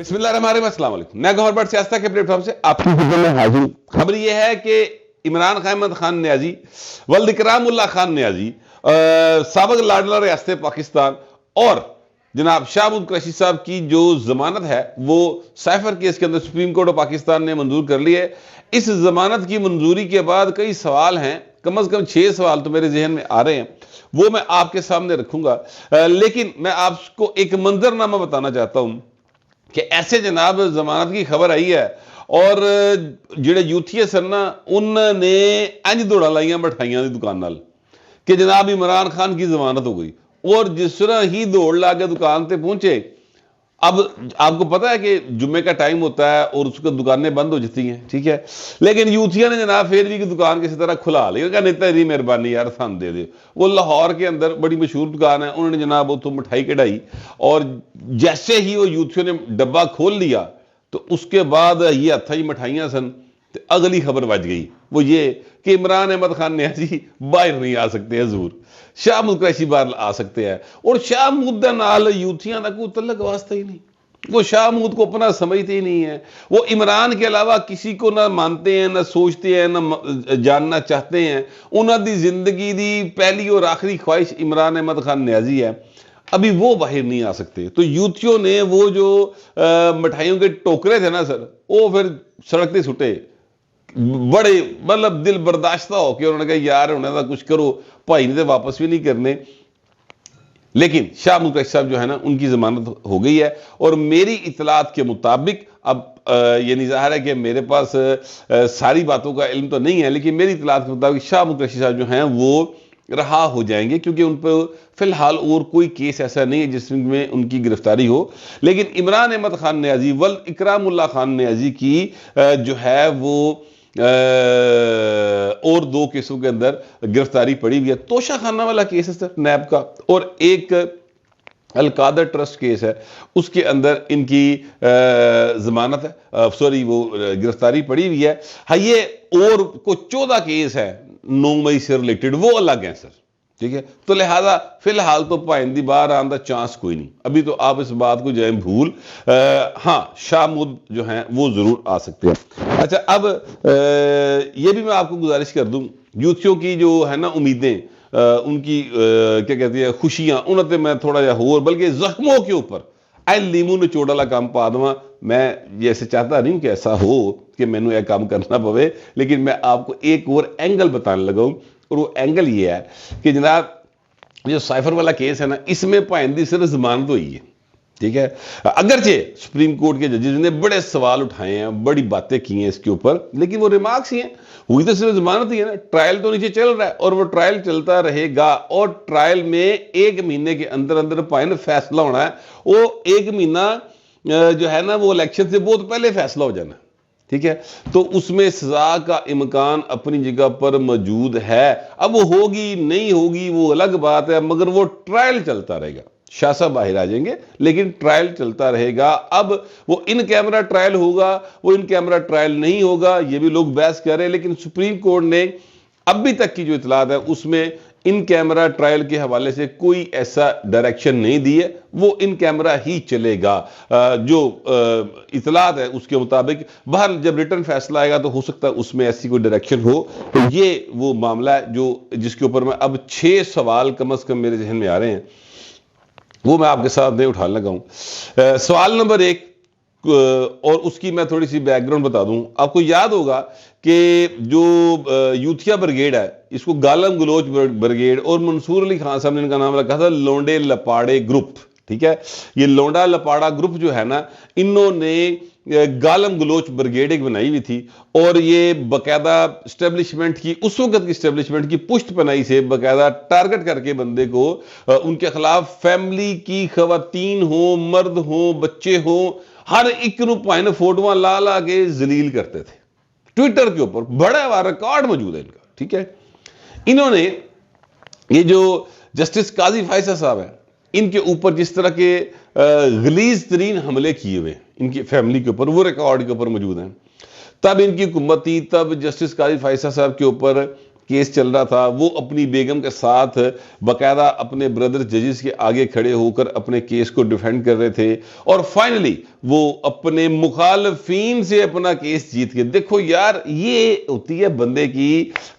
بسم اللہ الرحمن الرحیم، السلام علیکم۔ میں گوہر بٹ سیاست کے پلیٹ فارم سے آپ کی خدمت میں حاضر ہوں۔ خبر یہ ہے کہ عمران احمد خان نیازی ولد اکرام اللہ خان نیازی سابق لاڈلا ریاست پاکستان اور جناب شاہ محمود قریشی صاحب کی جو ضمانت ہے وہ سائفر کیس کے اندر سپریم کورٹ آف پاکستان نے منظور کر لی ہے۔ اس ضمانت کی منظوری کے بعد کئی سوال ہیں، کم از کم 6 سوال تو میرے ذہن میں آ رہے ہیں، وہ میں آپ کے سامنے رکھوں گا۔ لیکن میں آپ کو ایک منظرنامہ بتانا چاہتا ہوں کہ ایسے جناب ضمانت کی خبر آئی ہے اور جڑے یوتھی سن نا انہوں نے انج دوڑا لائیاں مٹھائیاں دی دکان نال کہ جناب عمران خان کی ضمانت ہو گئی، اور جس طرح ہی دوڑ لا کے دکان تے پہنچے، اب آپ کو پتا ہے کہ جمعے کا ٹائم ہوتا ہے اور اس کو دکانیں بند ہو جاتی ہیں، ٹھیک ہے، لیکن یوتھیاں نے جناب پھر بھی دکان کسی طرح کھلا لی، کہا نہیں تیری مہربانی یار سان دے دے۔ وہ لاہور کے اندر بڑی مشہور دکان ہے، انہوں نے جناب اتوں مٹھائی کڑھائی، اور جیسے ہی وہ یوتھیوں نے ڈبہ کھول لیا تو اس کے بعد یہ ہتھائی مٹھائیاں سن، اگلی خبر بج گئی، وہ یہ کہ عمران احمد خان نیازی باہر نہیں آ سکتے حضور، شاہ محمود قریشی باہر آ سکتے ہیں، اور شاہ محمود دے نال یوتھیاں دا کوئی تعلق واسطہ ہی نہیں، وہ شاہ محمود کو اپنا سمجھتے ہی نہیں ہے، وہ عمران کے علاوہ کسی کو نہ مانتے ہیں، نہ سوچتے ہیں، نہ جاننا چاہتے ہیں۔ انہوں دی زندگی دی پہلی اور آخری خواہش عمران احمد خان نیازی ہے، ابھی وہ باہر نہیں آ سکتے۔ تو یوتھیوں نے وہ جو مٹھائیوں کے ٹوکرے تھے نا سر، وہ پھر سڑک تے سٹے، بڑے مطلب دل برداشتہ ہو کے انہوں نے کہا یار انہیں دا کچھ کرو، بھائی نے تو واپس بھی نہیں کرنے۔ لیکن شاہ محمود قریشی صاحب جو ہے نا ان کی ضمانت ہو گئی ہے، اور میری اطلاعات کے مطابق اب یعنی ظاہر ہے کہ میرے پاس ساری باتوں کا علم تو نہیں ہے، لیکن میری اطلاعات کے مطابق شاہ محمود قریشی صاحب جو ہیں وہ رہا ہو جائیں گے، کیونکہ ان پہ فی الحال اور کوئی کیس ایسا نہیں ہے جس میں ان کی گرفتاری ہو۔ لیکن عمران احمد خان نیازی ولد اکرام اللہ خان نیازی کی جو ہے وہ اور 2 کیسوں کے اندر گرفتاری پڑی ہوئی ہے۔ توشہ خانہ والا کیس ہے سر نیب کا، اور ایک القادر ٹرسٹ کیس ہے، اس کے اندر ان کی ضمانت ہے، سوری وہ گرفتاری پڑی ہوئی ہے۔ ہاں یہ اور کو 14 کیس ہے 9 مئی سے ریلیٹڈ، وہ الگ ہیں سر، ٹھیک ہے۔ تو لہذا فی الحال تو پائندی باہر آن دا چانس کوئی نہیں، ابھی تو آپ اس بات کو جائیں بھول۔ ہاں شاہ محمود جو ہیں وہ ضرور آ سکتے ہیں۔ اچھا اب یہ بھی میں آپ کو گزارش کر دوں، یوتھیوں کی جو ہے نا امیدیں، ان کی کیا کہتی ہے خوشیاں، انہوں نے میں تھوڑا جا ہو، بلکہ زخموں کے اوپر لیمو نچوڑ والا کام پا دوا۔ میں جیسے چاہتا نہیں ہوں کہ ایسا ہو کہ میں نے یہ کام کرنا پوے، لیکن میں آپ کو ایک اور اینگل بتانے لگا ہوں، اور وہ اینگل یہ ہے کہ جناب جو سائفر والا کیس ہے نا، اس میں پائندی صرف ضمانت ہوئی ہے، ٹھیک ہے۔ اگرچہ سپریم کورٹ کے ججز نے بڑے سوال اٹھائے ہیں، بڑی باتیں کی ہیں اس کے اوپر، لیکن وہ ریمارکس ہی ہیں، ہوئی تو صرف ضمانت ہی ہے نا۔ ٹرائل تو نیچے چل رہا ہے اور وہ ٹرائل چلتا رہے گا، اور ٹرائل میں 1 مہینے کے اندر اندر پائن فیصلہ ہونا ہے۔ وہ 1 مہینہ جو ہے نا وہ الیکشن سے بہت پہلے فیصلہ ہو جانا ہے، ٹھیک ہے۔ تو اس میں سزا کا امکان اپنی جگہ پر موجود ہے، اب وہ ہوگی نہیں ہوگی وہ الگ بات ہے، مگر وہ ٹرائل چلتا رہے گا۔ شاہ صاحب باہر آ جائیں گے لیکن ٹرائل چلتا رہے گا۔ اب وہ ان کیمرہ ٹرائل ہوگا، وہ ان کیمرہ ٹرائل نہیں ہوگا، یہ بھی لوگ بحث کر رہے ہیں، لیکن سپریم کورٹ نے ابھی تک کی جو اطلاعات ہے اس میں ان کیمرہ ٹرائل کے حوالے سے کوئی ایسا ڈائریکشن نہیں دی ہے، وہ ان کیمرہ ہی چلے گا۔ جو اطلاعات ہے اس کے مطابق باہر جب ریٹرن فیصلہ آئے گا تو ہو سکتا ہے اس میں ایسی کوئی ڈائریکشن ہو۔ تو یہ وہ معاملہ ہے جو جس کے اوپر میں اب 6 سوال کم از کم میرے ذہن میں آ رہے ہیں، وہ میں آپ کے ساتھ نہیں اٹھانے لگا ہوں۔ سوال نمبر 1، اور اس کی میں تھوڑی سی بیک گراؤنڈ بتا دوں۔ آپ کو یاد ہوگا کہ جو یوتھیا برگیڈ ہے، اس کو گالم گلوچ برگیڈ، اور منصور علی خان صاحب نے ان کا نام رکھا تھا لونڈے لپاڑے گروپ، ٹھیک ہے۔ یہ لونڈا لپاڑا گروپ جو ہے نا، انہوں نے گالم گلوچ برگیڈ ایک بنائی ہوئی تھی، اور یہ باقاعدہ اسٹیبلشمنٹ کی، اس وقت کی اسٹیبلشمنٹ کی پشت پناہی سے باقاعدہ ٹارگٹ کر کے بندے کو ان کے خلاف فیملی کی خواتین ہوں، مرد ہوں، بچے ہوں، ہر ایک نو پائن فوٹواں لا لا کے ذلیل کرتے تھے ٹویٹر کے اوپر، بڑا ہوا ریکارڈ موجود ہے ان کا، ٹھیک ہے۔ انہوں نے یہ جو جسٹس قاضی فائصہ صاحب ہیں، ان کے اوپر جس طرح کے غلیظ ترین حملے کیے ہوئے ان کی فیملی کے اوپر، وہ ریکارڈ کے اوپر موجود ہیں۔ تب ان کی حکومت تھی، تب جسٹس قاضی فائصہ صاحب کے اوپر کیس چل رہا تھا، وہ اپنی بیگم کے ساتھ باقاعدہ اپنے بردر ججز کے آگے کھڑے ہو کر اپنے کیس کو ڈیفینڈ کر رہے تھے، اور فائنلی وہ اپنے مخالفین سے اپنا کیس جیت گئے۔ دیکھو یار، یہ ہوتی ہے بندے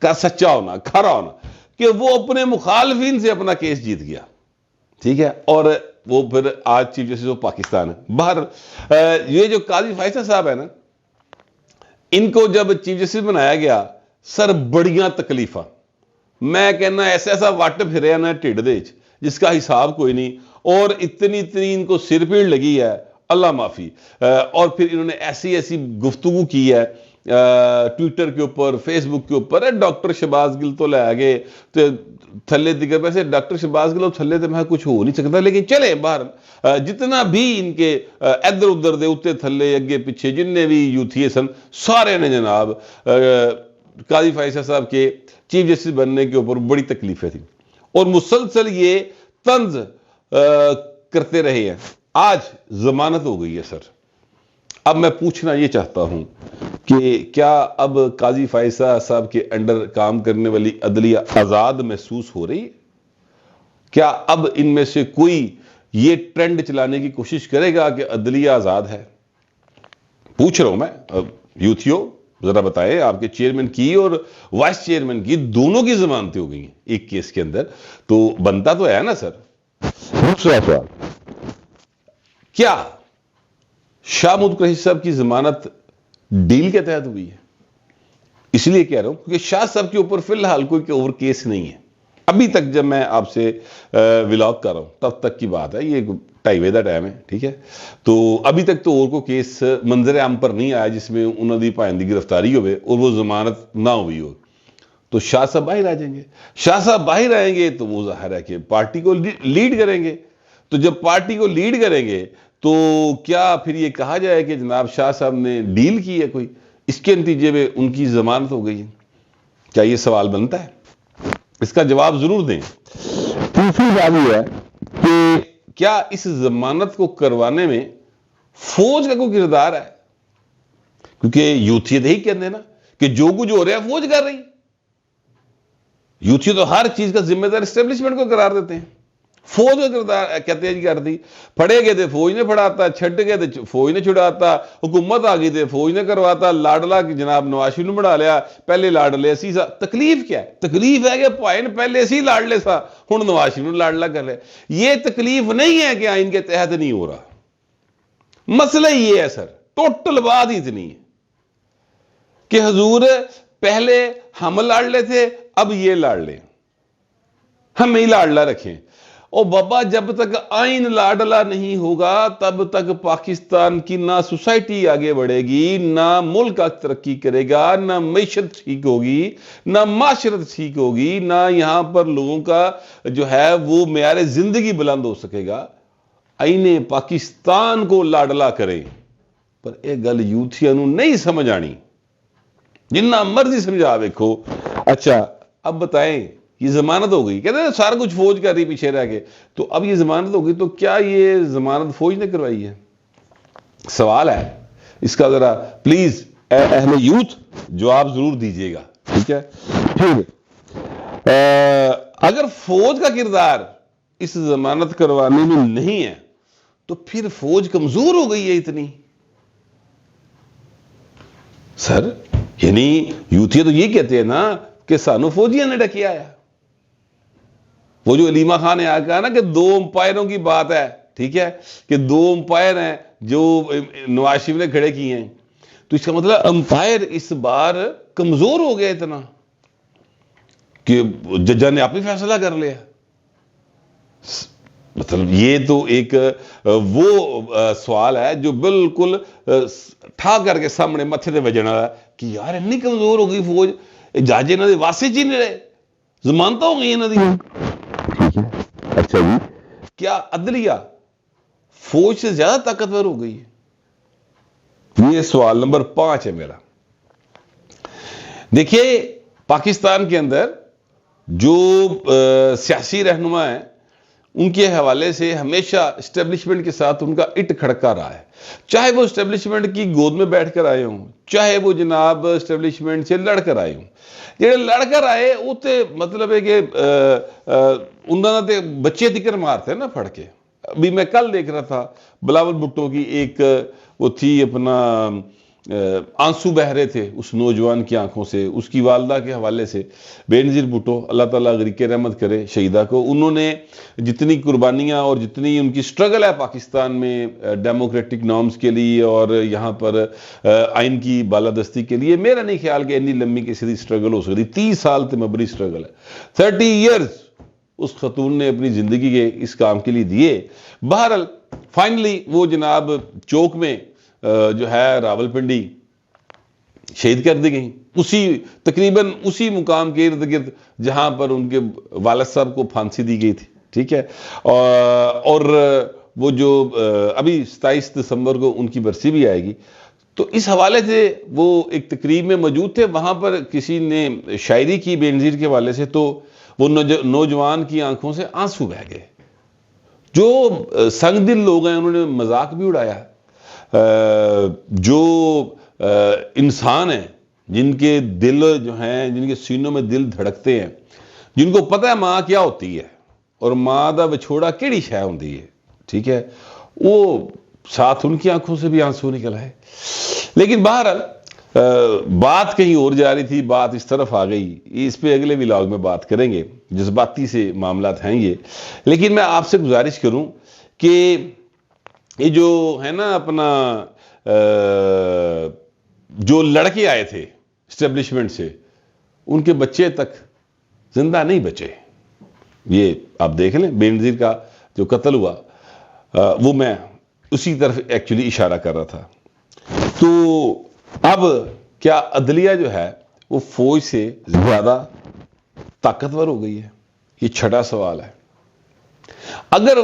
کا سچا ہونا، کھرا ہونا، کہ وہ اپنے مخالفین سے اپنا کیس جیت گیا، ٹھیک ہے، اور وہ پھر آج چیف جسٹس وہ پاکستان ہے۔ باہر یہ جو قاضی فیصل صاحب ہے نا، ان کو جب چیف جسٹس بنایا گیا، سر بڑیاں تکلیفاں، میں کہنا ایسا وٹ پھریا نا ٹھڈ دے وچ جس کا حساب کوئی نہیں، اور اتنی ان کو سر پیڑ لگی ہے، اللہ معافی۔ اور پھر انہوں نے ایسی گفتگو کی ہے ٹویٹر کے اوپر، فیس بک کے اوپر، ڈاکٹر شہباز گل تو لے آگے تھلے دیگر پیسے، ڈاکٹر شہباز گل تھلے تو میں کچھ ہو نہیں سکتا، لیکن چلے باہر جتنا بھی ان کے ادھر ادھر دے اتے تھلے اگے پیچھے جننے بھی یوتھیے سن، سارے نے جناب قاضی فیصل صاحب کے چیف جسٹس بننے کے اوپر بڑی تکلیفیں تھیں، اور مسلسل یہ طنز کرتے رہے ہیں۔ آج ضمانت ہو گئی ہے سر۔ اب میں پوچھنا یہ چاہتا ہوں کہ کیا اب قاضی فیصل صاحب کے انڈر کام کرنے والی عدلیہ آزاد محسوس ہو رہی ہے؟ کیا اب ان میں سے کوئی یہ ٹرینڈ چلانے کی کوشش کرے گا کہ عدلیہ آزاد ہے؟ پوچھ رہا ہوں میں، یوتھیو ذرا بتائیں، آپ کے چیئرمین کی اور وائس چیئرمین کی دونوں کی ضمانتیں ہو گئی ہیں ایک کیس کے اندر، تو بنتا تو ہے نا سر۔ دوسرا سوال، کیا شاہ محمود قریشی صاحب کی ضمانت ڈیل کے تحت ہوئی ہے؟ اس لیے کہہ رہا ہوں کیونکہ شاہ صاحب کے اوپر فی الحال کوئی اور کیس نہیں ہے ابھی تک، جب میں آپ سے ولاگ کر رہا ہوں تب تک کی بات ہے، یہ 2:30 بجے کا ٹائم ہے، ٹھیک ہے، تو ابھی تک تو اور کو کیس منظر عام پر نہیں آیا جس میں انہوں نے پائندی گرفتاری ہوئے اور وہ ضمانت نہ ہوئی ہو۔ تو شاہ صاحب باہر آ جائیں گے، شاہ صاحب باہر آئیں گے تو وہ ظاہر ہے کہ پارٹی کو لیڈ کریں گے، تو جب پارٹی کو لیڈ کریں گے تو کیا پھر یہ کہا جائے کہ جناب شاہ صاحب نے ڈیل کی ہے کوئی، اس کے نتیجے میں ان کی ضمانت ہو گئی ہے؟ کیا یہ سوال بنتا ہے؟ اس کا جواب ضرور دیں۔ تیسری بات یہ ہے کہ کیا اس ضمانت کو کروانے میں فوج کا کوئی کردار ہے؟ کیونکہ یوتھیت ہی کہتے ہیں نا کہ جو کچھ ہو رہا ہے فوج کر رہی، یوتھی تو ہر چیز کا ذمہ دار اسٹیبلشمنٹ کو قرار دیتے ہیں، فوج کا کردار کہتے ہیں جی کر دی، پھڑے گئے تھے فوج نے پھڑاتا، چھٹ گئے تھے فوج نے چھڑاتا، حکومت آ گئی تھے فوج نے کرواتا، لاڈلا کی جناب نواز شریف نے بڑھا لیا، پہلے لاڈلے اسی سا، تکلیف کیا ہے؟ تکلیف ہے کہ پوائنٹ پہلے اسی لاڈلے سا، ہن نواز شریف نے لاڈلا کر لیا۔ یہ تکلیف نہیں ہے کہ آئین کے تحت نہیں ہو رہا، مسئلہ یہ ہے سر، ٹوٹل بات ہی اتنی ہے کہ حضور پہلے ہم لاڈلے تھے، اب یہ لاڈلے، ہم ہی لاڈلا رکھیں۔ اور بابا جب تک آئین لاڈلا نہیں ہوگا تب تک پاکستان کی نہ سوسائٹی آگے بڑھے گی، نہ ملک ترقی کرے گا، نہ معیشت ٹھیک ہوگی، نہ معاشرت ٹھیک ہوگی، نہ یہاں پر لوگوں کا جو ہے وہ معیار زندگی بلند ہو سکے گا۔ آئین پاکستان کو لاڈلا کریں، پر ایک گل یوتھیاں نوں نہیں سمجھ آنی، جنہ مرضی سمجھا ویکھو۔ اچھا اب بتائیں، یہ ضمانت ہو گئی، کہتے ہیں سارا کچھ فوج کر رہی پیچھے رہ کے، تو اب یہ ضمانت ہو گئی تو کیا یہ ضمانت فوج نے کروائی ہے؟ سوال ہے، اس کا ذرا پلیز اہل یوتھ جواب ضرور دیجیے گا، ٹھیک ہے؟ پھر اگر فوج کا کردار اس ضمانت کروانے میں نہیں ہے تو پھر فوج کمزور ہو گئی ہے اتنی؟ سر یعنی یوتھی تو یہ کہتے ہیں نا کہ سانو فوجیاں نے ڈکیا ہے، وہ جو علیمہ خان نے کہا نا کہ 2 امپائروں کی بات ہے، ٹھیک ہے، کہ 2 امپائر ہیں جو نواز شریف نے کھڑے کیے ہیں، تو اس کا مطلب امپائر اس بار کمزور ہو گیا اتنا کہ ججہ نے آپ ہی فیصلہ کر لیا۔ مطلب یہ تو ایک وہ سوال ہے جو بالکل ٹھا کر کے سامنے متھے تے وجنا ہے کہ یار اتنی کمزور ہو گئی فوج، جج انہاں دے واسطے چ نہیں رہے، ضمانتاں ہو گئی انہاں دی۔ اچھا جی، کیا عدلیہ فوج سے زیادہ طاقتور ہو گئی ہے؟ یہ سوال نمبر 5 ہے میرا۔ دیکھیے پاکستان کے اندر جو سیاسی رہنما ہیں ان کے حوالے سے ہمیشہ اسٹیبلشمنٹ کے ساتھ ان کا اٹ کھڑکا رہا ہے، چاہے وہ اسٹیبلشمنٹ کی گود میں بیٹھ کر آئے ہوں، چاہے وہ جناب اسٹیبلشمنٹ سے لڑ کر آئے ہوں۔ جڑے لڑ کر آئے وہ تے مطلب ہے کہ انہوں نے بچے تکر مارتے ہیں نا پھڑ کے۔ ابھی میں کل دیکھ رہا تھا بلاول بھٹو کی ایک وہ تھی اپنا آنسو بہ رہے تھے اس نوجوان کی آنکھوں سے، اس کی والدہ کے حوالے سے بینظیر بھٹو، اللہ تعالیٰ غریق رحمت کرے شہیدہ کو، انہوں نے جتنی قربانیاں اور جتنی ان کی سٹرگل ہے پاکستان میں ڈیموکریٹک نارمز کے لیے اور یہاں پر آئین کی بالادستی کے لیے، میرا نہیں خیال کہ اتنی لمبی کسی دی سٹرگل ہو سکتی۔ 30 سال تے مبنی سٹرگل ہے، 30 ایئرز اس خاتون نے اپنی زندگی کے اس کام کے لیے دیے۔ بہرحال فائنلی وہ جناب چوک میں جو ہے راول پنڈی شہید کر دی گئی، تقریباً اسی مقام کے ارد گرد جہاں پر ان کے والد صاحب کو پھانسی دی گئی تھی، ٹھیک ہے۔ اور وہ جو ابھی 27 دسمبر کو ان کی برسی بھی آئے گی، تو اس حوالے سے وہ ایک تقریب میں موجود تھے، وہاں پر کسی نے شاعری کی بینظیر کے حوالے سے، تو وہ نوجوان کی آنکھوں سے آنسو بہہ گئے۔ جو سنگ دل لوگ ہیں انہوں نے مذاق بھی اڑایا، جو انسان ہیں جن کے دل جو ہیں، جن کے سینوں میں دل دھڑکتے ہیں، جن کو پتہ ہے ماں کیا ہوتی ہے اور ماں دا وچھوڑا کیڑی شے ہوندی ہے، ٹھیک ہے، وہ ساتھ ان کی آنکھوں سے بھی آنسو نکل آئے۔ لیکن بہرحال بات کہیں اور جا رہی تھی، بات اس طرف آ گئی، اس پہ اگلے ولاگ میں بات کریں گے، جذباتی سے معاملات ہیں یہ۔ لیکن میں آپ سے گزارش کروں کہ یہ جو ہے نا اپنا جو لڑکے آئے تھے اسٹیبلشمنٹ سے، ان کے بچے تک زندہ نہیں بچے۔ یہ آپ دیکھ لیں، بینظیر کا جو قتل ہوا وہ میں اسی طرف ایکچولی اشارہ کر رہا تھا۔ تو اب کیا عدلیہ جو ہے وہ فوج سے زیادہ طاقتور ہو گئی ہے؟ یہ چھٹا سوال ہے۔ اگر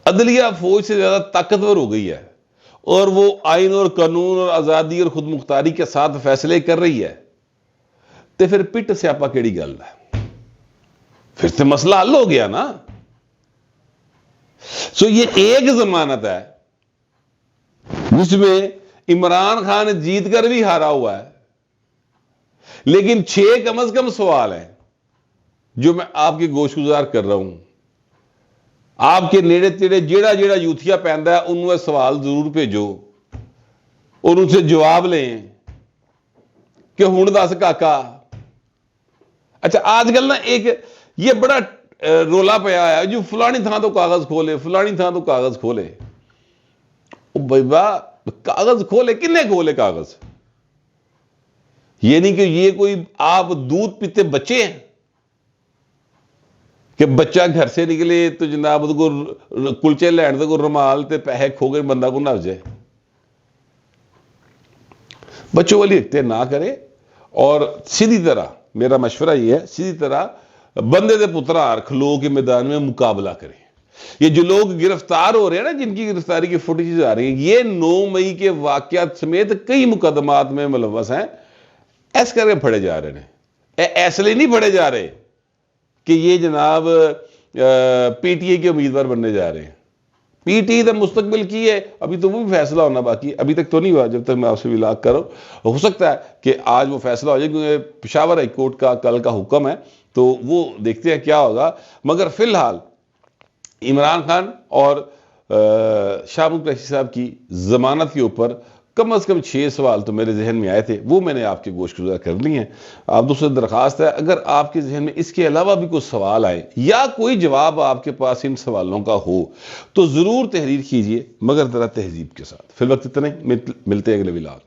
عدلیہ فوج سے زیادہ طاقتور ہو گئی ہے اور وہ آئین اور قانون اور آزادی اور خود مختاری کے ساتھ فیصلے کر رہی ہے، تو پھر پٹ سیاپا کیڑی گل ہے؟ پھر تو مسئلہ حل ہو گیا نا۔ سو یہ ایک ضمانت ہے جس میں عمران خان جیت کر بھی ہارا ہوا ہے، لیکن 6 کم از کم سوال ہیں جو میں آپ کے گوش گزار کر رہا ہوں۔ آپ کے نیڑے تیڑے جیڑا یوتھیا پہندا ہے انہوں سوال ضرور بھیجو اور ان سے جواب لیں کہ ہن دس کاکا۔ اچھا آج کل نا ایک یہ بڑا رولا پیا ہے جو فلانی تھان تو کاغذ کھولے، فلانی تھان تو کاغذ کھولے۔ بھائی کاغذ کھولے، کنے کھولے کاغذ؟ یہ نہیں کہ یہ کوئی آپ دودھ پیتے بچے ہیں کہ بچہ گھر سے نکلے تو جناب کو کلچے لین تو کوئی رومال تے پیسے کھو گئے بندہ کو نس جائے۔ بچوں والی اختیار نہ کرے، اور سیدھی طرح میرا مشورہ یہ ہے، سیدھی طرح بندے دے پترار کھلو کے میدان میں مقابلہ کریں۔ یہ جو لوگ گرفتار ہو رہے ہیں نا، جن کی گرفتاری کی فوٹیجز آ رہی ہیں، یہ 9 مئی کے واقعات سمیت کئی مقدمات میں ملوث ہیں، ایس کر کے پھڑے جا رہے ہیں۔ ایسے لیے نہیں پھڑے جا رہے کہ یہ جناب پی ٹی اے کے امیدوار بننے جا رہے ہیں۔ پی ٹی اے کا مستقبل کی ہے، ابھی تو وہ بھی فیصلہ ہونا باقی، ابھی تک تو نہیں ہوا جب تک میں آپ سے ولاگ کر رہا ہوں۔ ہو سکتا ہے کہ آج وہ فیصلہ ہو جائے، کیونکہ پشاور ہائی کورٹ کا کل کا حکم ہے، تو وہ دیکھتے ہیں کیا ہوگا۔ مگر فی الحال عمران خان اور شاہ محمود قریشی صاحب کی ضمانت کے اوپر کم از کم 6 سوال تو میرے ذہن میں آئے تھے، وہ میں نے آپ کے گوش گزار کر لی ہیں۔ آپ دوسرے درخواست ہے، اگر آپ کے ذہن میں اس کے علاوہ بھی کوئی سوال آئے یا کوئی جواب آپ کے پاس ان سوالوں کا ہو تو ضرور تحریر کیجئے، مگر ذرا تہذیب کے ساتھ۔ فی الوقت اتنے، ملتے ہیں اگلے ولاگ۔